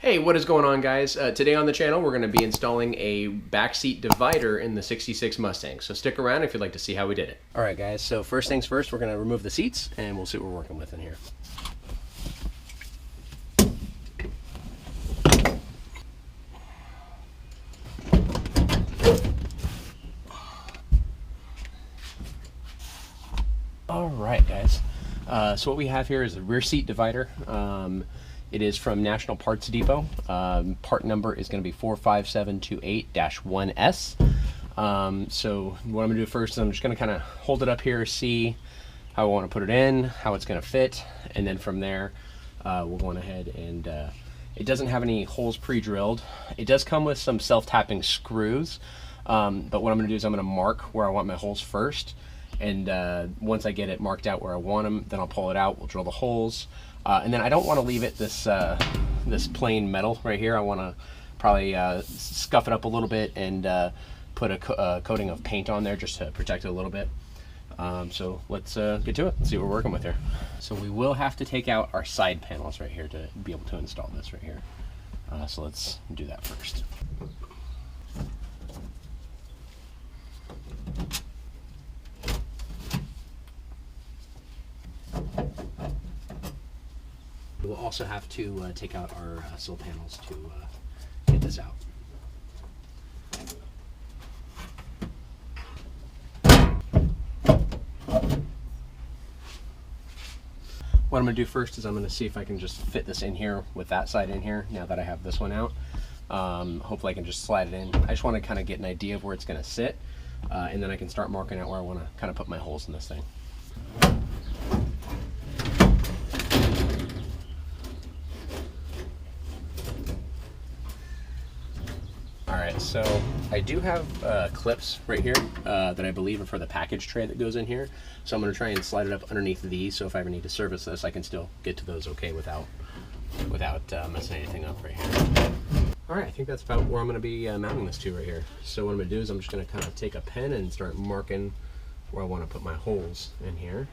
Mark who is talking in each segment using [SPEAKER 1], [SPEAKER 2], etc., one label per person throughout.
[SPEAKER 1] Hey, what is going on, guys? Today on the channel, we're going to be installing a backseat divider in the 66 Mustang. So stick around if you'd like to see how we did it. All right, guys. So first things first, we're going to remove the seats and we'll see what we're working with in here. All right, guys. So what we have here is a rear seat divider. It is from National Parts Depot. Part number is going to be 45728-1S. So what I'm going to do first is I'm just going to kind of hold it up here, see how I want to put it in, how it's going to fit, and then from there we'll go on ahead and it doesn't have any holes pre-drilled. It does come with some self-tapping screws, but what I'm going to do is I'm going to mark where I want my holes first, and once I get it marked out where I want them, then I'll pull it out, we'll drill the holes. And then I don't want to leave it this this plain metal right here. I want to probably scuff it up a little bit and put a coating of paint on there just to protect it a little bit. So let's get to it and see what we're working with here. So we will have to take out our side panels right here to be able to install this right here. So let's do that first. We'll also have to take out our sill panels to get this out. What I'm going to do first is I'm going to see if I can just fit this in here with that side in here now that I have this one out. Hopefully I can just slide it in. I just want to kind of get an idea of where it's going to sit, and then I can start marking out where I want to kind of put my holes in this thing. Alright, so I do have clips right here that I believe are for the package tray that goes in here. So I'm going to try and slide it up underneath these, so if I ever need to service this, I can still get to those okay without messing anything up right here. Alright, I think that's about where I'm going to be mounting this to right here. So what I'm going to do is I'm just going to kind of take a pen and start marking where I want to put my holes in here.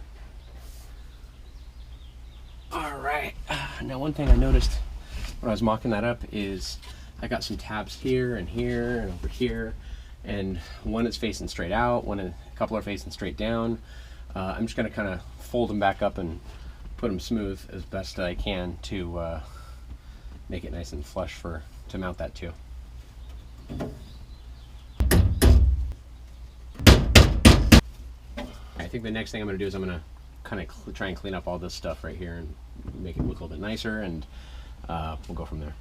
[SPEAKER 1] Alright, now one thing I noticed when I was mocking that up is I got some tabs here and over here, and one is facing straight out, a couple are facing straight down. I'm just going to kind of fold them back up and put them smooth as best I can to make it nice and flush to mount that to. I think the next thing I'm going to do is I'm going to kind of try and clean up all this stuff right here and make it look a little bit nicer, and we'll go from there.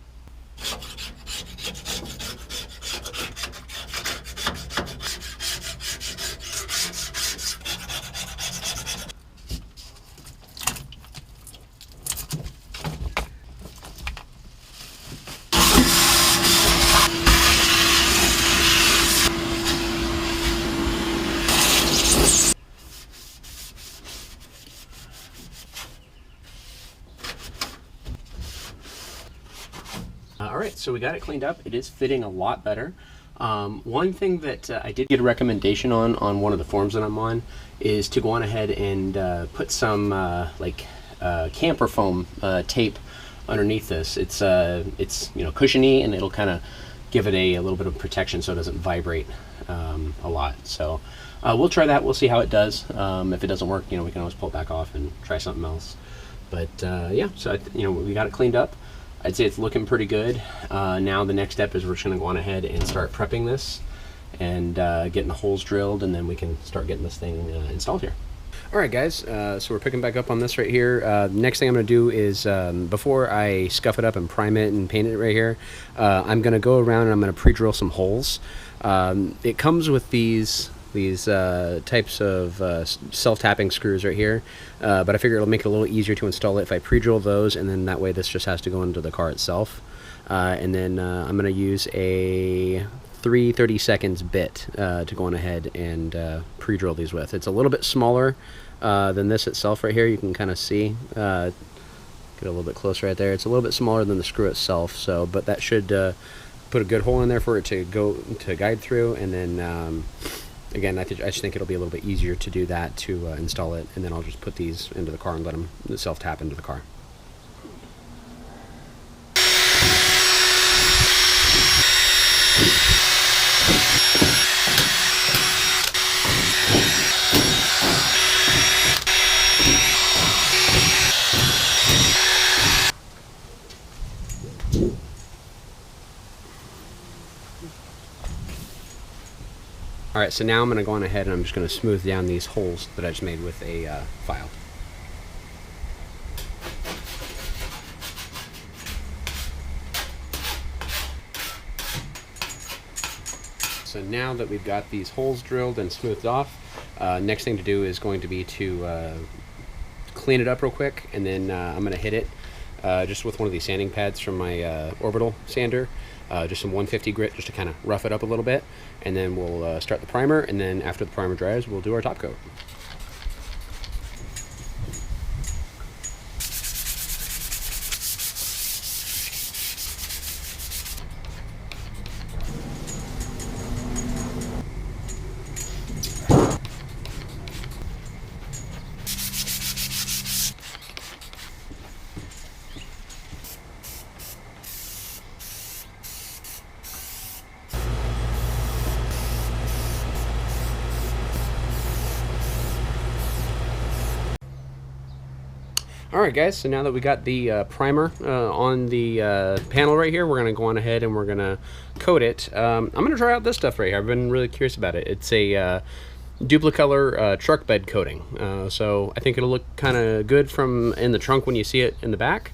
[SPEAKER 1] Alright, so we got it cleaned up. It is fitting a lot better. One thing that I did get a recommendation on one of the forums that I'm on is to go on ahead and put some camper foam tape underneath this. It's cushiony, and it'll kind of give it a little bit of protection so it doesn't vibrate a lot. So we'll try that. We'll see how it does. If it doesn't work, we can always pull it back off and try something else. But yeah, so we got it cleaned up. I'd say it's looking pretty good. Now the next step is we're just going to go on ahead and start prepping this and getting the holes drilled, and then we can start getting this thing installed here. Alright, guys, so we're picking back up on this right here. Next thing I'm going to do is, before I scuff it up and prime it and paint it right here, I'm going to go around and I'm going to pre-drill some holes. It comes with these types of self-tapping screws right here, but I figure it'll make it a little easier to install it if I pre-drill those, and then that way this just has to go into the car itself. And then I'm going to use a 3/32 bit to go on ahead and pre-drill these with. It's a little bit smaller than this itself right here. You can kind of see, get a little bit closer right there. It's a little bit smaller than the screw itself, so but that should put a good hole in there for it to guide through, and then again, I just think it'll be a little bit easier to do that, to install it, and then I'll just put these into the car and let them self-tap into the car. All right, so now I'm going to go on ahead and I'm just going to smooth down these holes that I just made with a file. So now that we've got these holes drilled and smoothed off, next thing to do is going to be to clean it up real quick, and then I'm going to hit it just with one of these sanding pads from my orbital sander, just some 150 grit just to kind of rough it up a little bit, and then we'll start the primer, and then after the primer dries we'll do our top coat. Alright guys, so now that we got the primer on the panel right here, we're going to go on ahead and we're going to coat it. I'm going to try out this stuff right here. I've been really curious about it. It's a duplicolor truck bed coating. So I think it'll look kind of good from in the trunk when you see it in the back,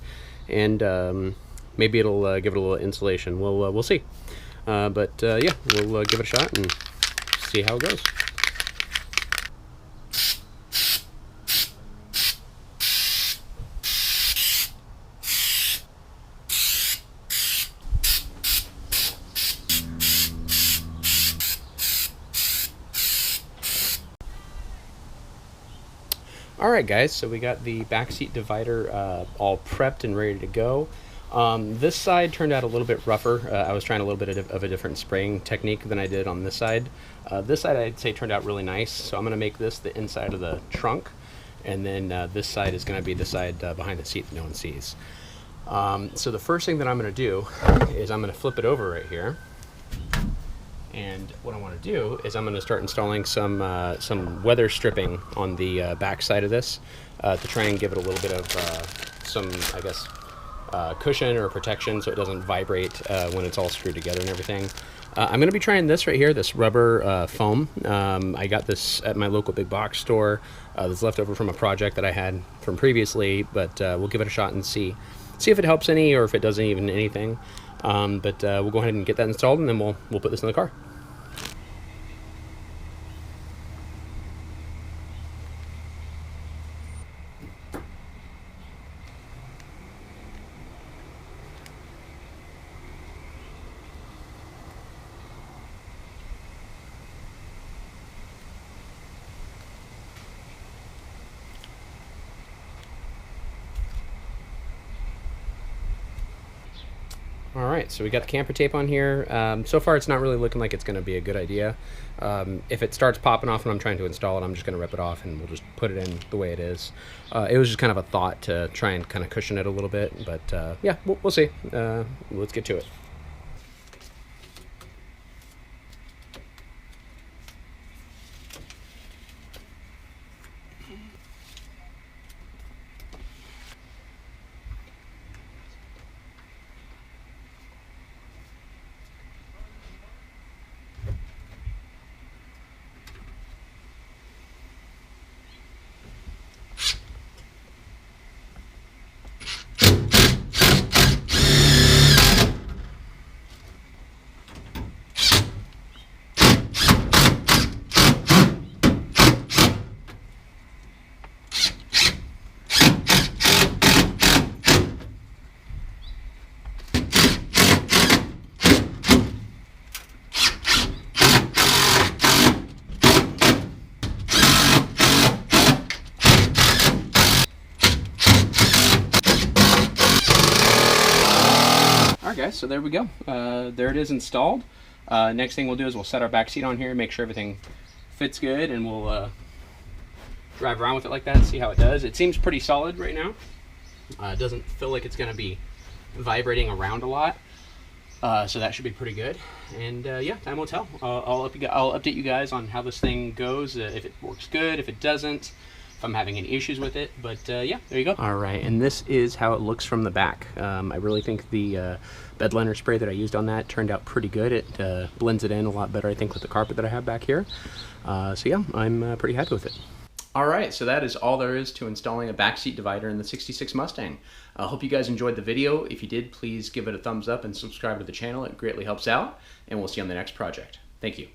[SPEAKER 1] and maybe it'll give it a little insulation. We'll see. But yeah, we'll give it a shot and see how it goes. Alright guys, so we got the back seat divider all prepped and ready to go. This side turned out a little bit rougher. I was trying a little bit of a different spraying technique than I did on this side. This side I'd say turned out really nice, so I'm going to make this the inside of the trunk, and then this side is going to be the side behind the seat that no one sees. So the first thing that I'm going to do is I'm going to flip it over right here. And what I want to do is I'm going to start installing some weather stripping on the back side of this to try and give it a little bit of some, I guess, cushion or protection so it doesn't vibrate when it's all screwed together and everything. I'm going to be trying this right here, this rubber foam. I got this at my local big box store. That's left over from a project that I had from previously, but we'll give it a shot and see if it helps any or if it doesn't even anything. But we'll go ahead and get that installed, and then we'll put this in the car. Alright, so we got the camper tape on here. So far it's not really looking like it's going to be a good idea. If it starts popping off when I'm trying to install it, I'm just going to rip it off and we'll just put it in the way it is. It was just kind of a thought to try and kind of cushion it a little bit, but yeah, we'll see. Let's get to it. Alright guys, so there we go. There it is installed. Next thing we'll do is we'll set our back seat on here, make sure everything fits good, and we'll drive around with it like that and see how it does. It seems pretty solid right now. It doesn't feel like it's going to be vibrating around a lot, so that should be pretty good. And yeah, time will tell. I'll update you guys on how this thing goes, if it works good, if it doesn't. if I'm having any issues with it. But yeah, there you go. All right, and this is how it looks from the back. I really think the bed liner spray that I used on that turned out pretty good. It blends it in a lot better, I think, with the carpet that I have back here. So yeah, I'm pretty happy with it. All right, so that is all there is to installing a backseat divider in the 66 Mustang. I hope you guys enjoyed the video. If you did, please give it a thumbs up and subscribe to the channel. It greatly helps out, and we'll see you on the next project. Thank you.